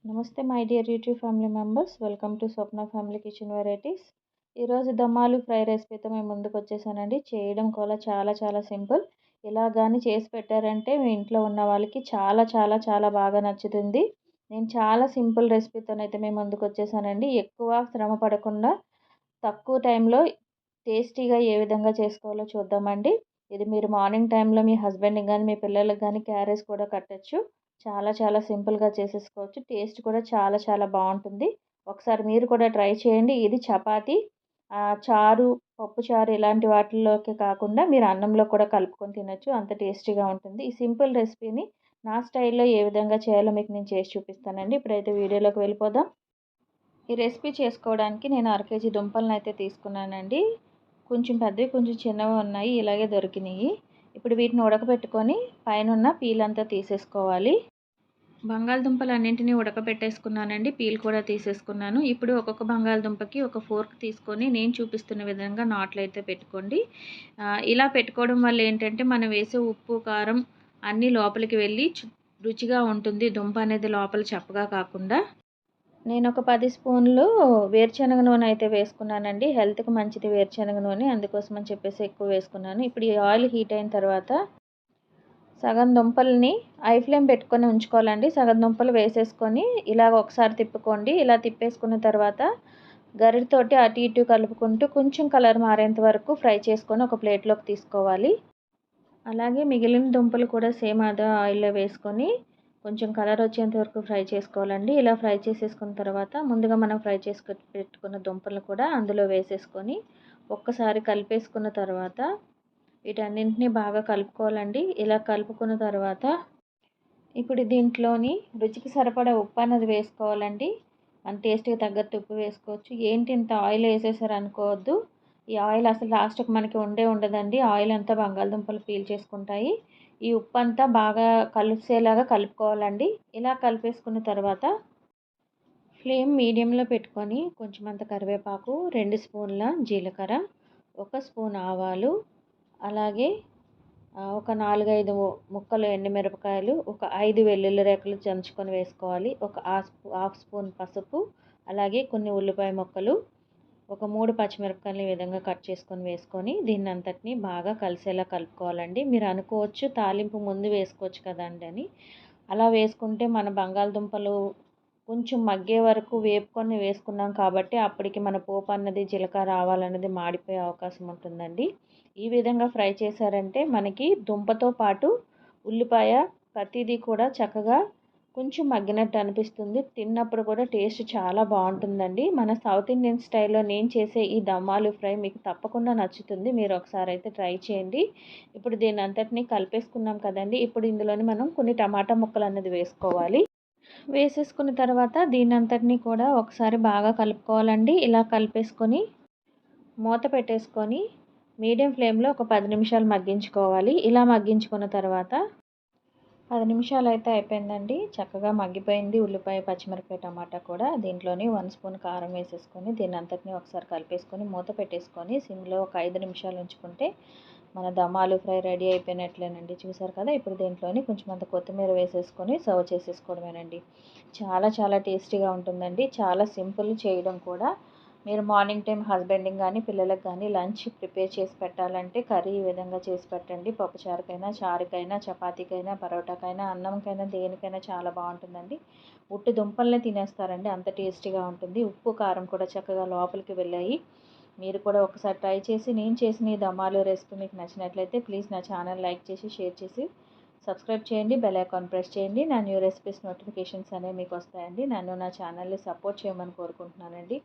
నమస్తే my dear YouTube family members, welcome to Swapna family kitchen varieties. ఈరోజు దమ్మాలు fry రెసిపీతో మేము ముందుకు వచ్చేసానండి. చేయడం కూడా చాలా చాలా సింపుల్. ఇలా కానీ చేసి పెట్టారంటే మీ ఇంట్లో ఉన్న వాళ్ళకి చాలా చాలా చాలా బాగా నచ్చుతుంది. నేను చాలా సింపుల్ రెసిపీతోనైతే మేము ముందుకు వచ్చేసానండి. ఎక్కువ శ్రమ పడకుండా తక్కువ టైంలో టేస్టీగా ఏ విధంగా చేసుకోవాలో చూద్దామండి. ఇది మీరు మార్నింగ్ టైంలో మీ హస్బెండ్కి కానీ మీ పిల్లలకి కానీ క్యారేజ్ కూడా కట్టచ్చు. చాలా చాలా సింపుల్గా చేసేసుకోవచ్చు. టేస్ట్ కూడా చాలా చాలా బాగుంటుంది. ఒకసారి మీరు కూడా ట్రై చేయండి. ఇది చపాతీ, చారు, పప్పు చారు ఇలాంటి వాటిల్లోకి కాకుండా మీరు అన్నంలో కూడా కలుపుకొని తినచ్చు. అంత టేస్టీగా ఉంటుంది. ఈ సింపుల్ రెసిపీని నా స్టైల్లో ఏ విధంగా చేయాలో మీకు నేను చేసి చూపిస్తానండి. ఇప్పుడైతే వీడియోలోకి వెళ్ళిపోదాం. ఈ రెసిపీ చేసుకోవడానికి నేను అరకేజీ దుంపలను అయితే తీసుకున్నానండి. కొంచెం పెద్దవి కొంచెం చిన్నవి ఉన్నాయి, ఇలాగే దొరికినాయి. ఇప్పుడు వీటిని ఉడకబెట్టుకొని పైన పీల్ అంతా తీసేసుకోవాలి. బంగాళదుంపలు అన్నింటినీ ఉడకబెట్టేసుకున్నానండి. పీల్ కూడా తీసేసుకున్నాను. ఇప్పుడు ఒక్కొక్క బంగాళదుంపకి ఒక ఫోర్క్ తీసుకొని నేను చూపిస్తున్న విధంగా నాట్లు అయితే పెట్టుకోండి. ఇలా పెట్టుకోవడం వల్ల ఏంటంటే మనం వేసే ఉప్పు కారం అన్నీ లోపలికి వెళ్ళి రుచిగా ఉంటుంది. దుంప అనేది లోపల చప్పగా కాకుండా. నేను ఒక 10 స్పూన్లు వేరుశనగ నూనె అయితే వేసుకున్నానండి. హెల్త్కి మంచిది వేరుశనగ నూనె, అందుకోసం అని చెప్పేసి ఎక్కువ వేసుకున్నాను. ఇప్పుడు ఈ ఆయిల్ హీట్ అయిన తర్వాత సగం దుంపల్ని ఐ ఫ్లేమ్ పెట్టుకొని ఉంచుకోవాలండి. సగం దుంపలు వేసేసుకొని ఇలా ఒకసారి తిప్పుకోండి. ఇలా తిప్పేసుకున్న తర్వాత గరిటతోటి అటు ఇటు కలుపుకుంటూ కొంచెం కలర్ మారేంత వరకు ఫ్రై చేసుకొని ఒక ప్లేట్లోకి తీసుకోవాలి. అలాగే మిగిలిన దుంపలు కూడా సేమ్ అదే ఆయిల్లో వేసుకొని కొంచెం కలర్ వచ్చేంత వరకు ఫ్రై చేసుకోవాలండి. ఇలా ఫ్రై చేసేసుకున్న తర్వాత ముందుగా మనం ఫ్రై చేసి పెట్టుకున్న దుంపలు కూడా అందులో వేసేసుకొని ఒక్కసారి కలిపేసుకున్న తర్వాత వీటన్నింటినీ బాగా కలుపుకోవాలండి. ఇలా కలుపుకున్న తర్వాత ఇప్పుడు దీంట్లోని రుచికి సరిపడా ఉప్పు అన్నది వేసుకోవాలండి. మన టేస్ట్కి తగ్గట్టు ఉప్పు వేసుకోవచ్చు. ఏంటి ఇంత ఆయిల్ వేసేసారు అనుకోవద్దు. ఈ ఆయిల్ అసలు లాస్ట్కి మనకి ఉండదండి. ఆయిల్ అంతా బంగాళదుంపలు పీల్ చేసుకుంటాయి. ఈ ఉప్పు అంతా బాగా కలిసేలాగా కలుపుకోవాలండి. ఇలా కలిపేసుకున్న తర్వాత ఫ్లేమ్ మీడియంలో పెట్టుకొని కొంచెం అంత కరివేపాకు, 2 స్పూన్ల జీలకర్ర, 1 స్పూన్ ఆవాలు, అలాగే ఒక 4-5 ముక్కలు ఎండుమిరపకాయలు, ఒక 5 వెల్లుల్లి రేఖలు దంచుకొని వేసుకోవాలి. ఒక హాఫ్ స్పూన్ పసుపు, అలాగే కొన్ని ఉల్లిపాయ ముక్కలు, ఒక 3 పచ్చిమిరపకాయలు ఈ విధంగా కట్ చేసుకొని వేసుకొని దీన్ని అంతటిని బాగా కలిసేలా కలుపుకోవాలండి. మీరు అనుకోవచ్చు తాలింపు ముందు వేసుకోవచ్చు కదండి అని. అలా వేసుకుంటే మన బంగాళదుంపలు కొంచెం మగ్గే వరకు వేపుకొని వేసుకున్నాం కాబట్టి అప్పటికి మన పోపు అన్నది జీలకర్ర ఆవాలన్నది మాడిపోయే అవకాశం ఉంటుందండి. ఈ విధంగా ఫ్రై చేశారంటే మనకి దుంపతో పాటు ఉల్లిపాయ ప్రతిదీ కూడా చక్కగా కొంచెం మగ్గినట్టు అనిపిస్తుంది. తిన్నప్పుడు కూడా టేస్ట్ చాలా బాగుంటుందండి. మన సౌత్ ఇండియన్ స్టైల్లో నేను చేసే ఈ దమ్ ఆలూ ఫ్రై మీకు తప్పకుండా నచ్చుతుంది. మీరు ఒకసారి అయితే ట్రై చేయండి. ఇప్పుడు దీన్ని అంతటినీ కలిపేసుకున్నాం కదండి. ఇప్పుడు ఇందులోని మనం కొన్ని టమాటా ముక్కలు అన్నది వేసుకోవాలి. వేసేసుకున్న తర్వాత దీన్ని అంతటినీ కూడా ఒకసారి బాగా కలుపుకోవాలండి. ఇలా కలిపేసుకొని మూత పెట్టేసుకొని మీడియం ఫ్లేమ్లో ఒక 10 నిమిషాలు మగ్గించుకోవాలి. ఇలా మగ్గించుకున్న తర్వాత 10 నిమిషాలు అయితే అయిపోయిందండి. చక్కగా మగ్గిపోయింది ఉల్లిపాయ, పచ్చిమిరపకాయ, టమాటా కూడా. దీంట్లోని 1 స్పూన్ కారం వేసేసుకొని దీన్ని అంతటినీ ఒకసారి కలిపేసుకొని మూత పెట్టేసుకొని సిమ్లో ఒక 5 నిమిషాలు ఉంచుకుంటే మన దమ్ ఆలూ ఫ్రై రెడీ అయిపోయినట్లేనండి. చూసారు కదా. ఇప్పుడు దీంట్లోని కొంచెం అంత కొత్తిమీర వేసేసుకొని సర్వ్ చేసేసుకోవడమేనండి. చాలా చాలా టేస్టీగా ఉంటుందండి. చాలా సింపుల్ చేయడం కూడా. మీరు మార్నింగ్ టైం హస్బెండ్కి కానీ పిల్లలకు కానీ లంచ్ ప్రిపేర్ చేసి పెట్టాలంటే కర్రీ ఈ విధంగా చేసి పెట్టండి. పప్పుచారుకైనా, చారుకైనా, చపాతీకైనా, పరోటాకైనా, అన్నంకైనా, దేనికైనా చాలా బాగుంటుందండి. ఉట్టి దుంపల్ని తినేస్తారండి, అంత టేస్టీగా ఉంటుంది. ఉప్పు కారం కూడా చక్కగా లోపలికి వెళ్ళాయి. మీరు కూడా ఒకసారి ట్రై చేసి నేను చేసిన ఈ దమ్ ఆలూ రెసిపీ మీకు నచ్చినట్లయితే ప్లీజ్ నా ఛానల్ లైక్ చేసి షేర్ చేసి సబ్స్క్రైబ్ చేయండి. బెల్ ఐకాన్ ప్రెస్ చేయండి. నా న్యూ రెసిపీస్ నోటిఫికేషన్స్ అనేవి మీకు వస్తాయండి. నన్ను నా ఛానల్ని సపోర్ట్ చేయమని కోరుకుంటున్నానండి.